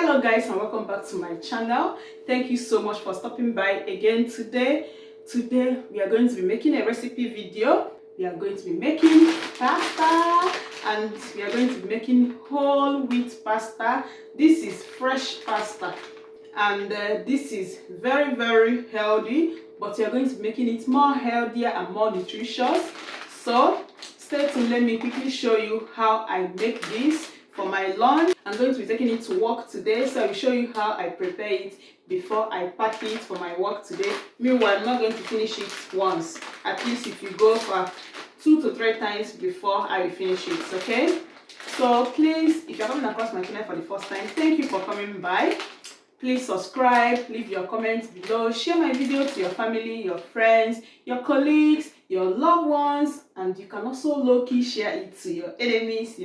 Hello guys, and welcome back to my channel. Thank you so much for stopping by again today. Today we are going to be making a recipe video. We are going to be making pasta, and we are going to be making whole wheat pasta. This is fresh pasta, and this is very healthy, but we are going to be making it more healthier and more nutritious. So stay tuned. Let me quickly show you how I make this for my lunch. I'm going to be taking it to work today, so I will show you how I prepare it before I pack it for my work today. Meanwhile, I'm not going to finish it once. At least if you go for 2 to 3 times before I will finish it, okay? So please, if you're coming across my channel for the first time, thank you for coming by. Please subscribe, leave your comments below, share my video to your family, your friends, your colleagues, your loved ones, and you can also low-key share it to your enemies,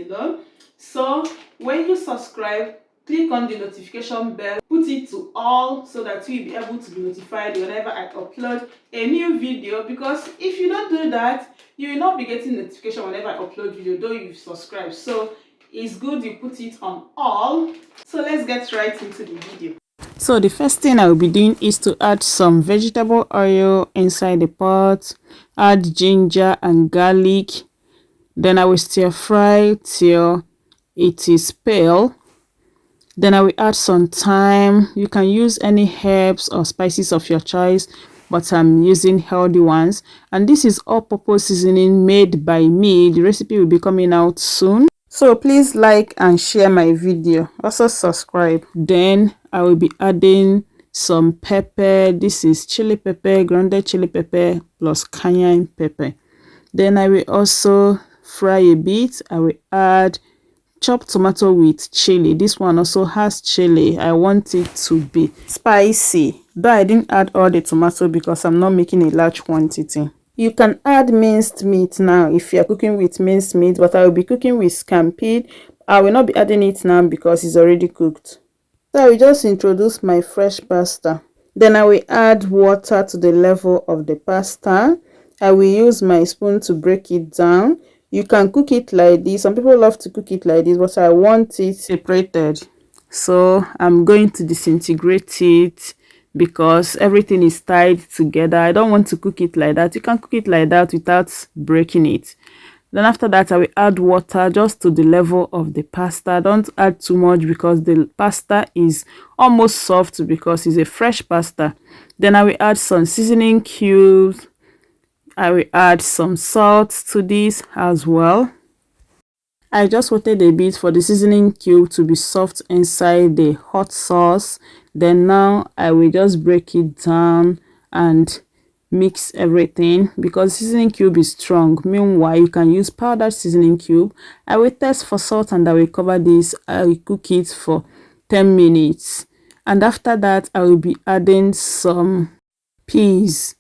So when you subscribe, click on the notification bell, put it to all so that you'll be able to be notified whenever I upload a new video, because if you don't do that, you will not be getting notification whenever I upload video, though you've subscribed. So it's good you put it on all. So let's get right into the video. So the first thing I will be doing is to add some vegetable oil inside the pot, add ginger and garlic. Then I will stir fry till it is pale. Then I will add some thyme. You can use any herbs or spices of your choice, but I'm using healthy ones. And this is all-purpose seasoning made by me. The recipe will be coming out soon, so please like and share my video. Also subscribe. Then I will be adding some pepper. This is chili pepper, grounded chili pepper plus cayenne pepper. Then I will also fry a bit. I will add chopped tomato with chili. This one also has chili. I want it to be spicy, though I didn't add all the tomato because I'm not making a large quantity. You can add minced meat now if you're cooking with minced meat, but I will be cooking with scampi. I will not be adding it now because it's already cooked. So I will just introduce my fresh pasta. Then I will add water to the level of the pasta. I will use my spoon to break it down. You can cook it like this. Some people love to cook it like this, but I want it separated. So I'm going to disintegrate it because everything is tied together. I don't want to cook it like that. You can cook it like that without breaking it. Then after that, I will add water just to the level of the pasta. Don't add too much because the pasta is almost soft because it's a fresh pasta. Then I will add some seasoning cubes. I will add some salt to this as well. I just waited a bit for the seasoning cube to be soft inside the hot sauce. Then now I will just break it down and mix everything because seasoning cube is strong. Meanwhile, you can use powdered seasoning cube. I will test for salt and I will cover this. I will cook it for 10 minutes. And after that, I will be adding some peas.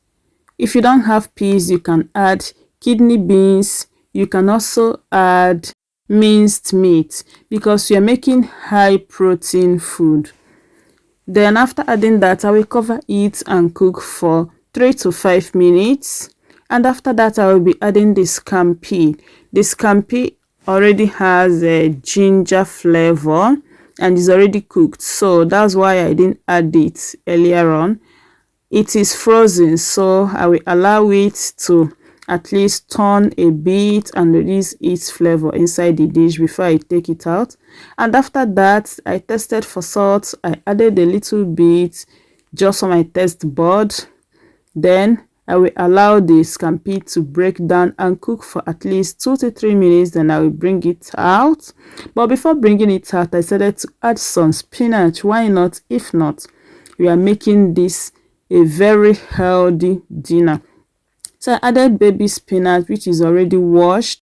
If you don't have peas, you can add kidney beans. You can also add minced meat because we are making high protein food. Then after adding that, I will cover it and cook for 3 to 5 minutes. And after that, I will be adding the scampi. The scampi already has a ginger flavor and is already cooked, so that's why I didn't add it earlier on. It is frozen, so I will allow it to at least turn a bit and release its flavor inside the dish before I take it out. And after that, I tested for salt. I added a little bit just for my taste bud. Then I will allow the scampi to break down and cook for at least 2 to 3 minutes. Then I will bring it out. But before bringing it out, I decided to add some spinach. Why not? If not, we are making this a very healthy dinner. So I added baby spinach, which is already washed.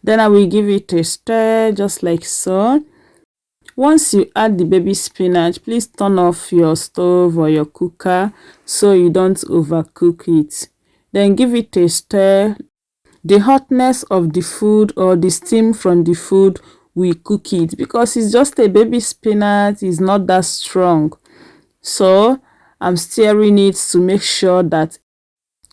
Then I will give it a stir just like so. Once you add the baby spinach, please turn off your stove or your cooker so you don't overcook it. Then give it a stir. The hotness of the food or the steam from the food will cook it because it's just a baby spinach. It's not that strong. So I'm stirring it to make sure that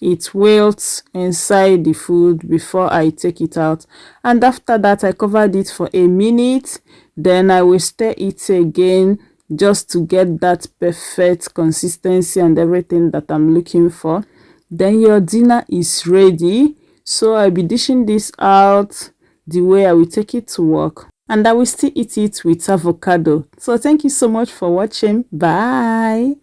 it wilts inside the food before I take it out. And after that, I covered it for a minute. Then I will stir it again just to get that perfect consistency and everything that I'm looking for. Then your dinner is ready. So I'll be dishing this out the way I will take it to work, and I will still eat it with avocado. So thank you so much for watching. Bye.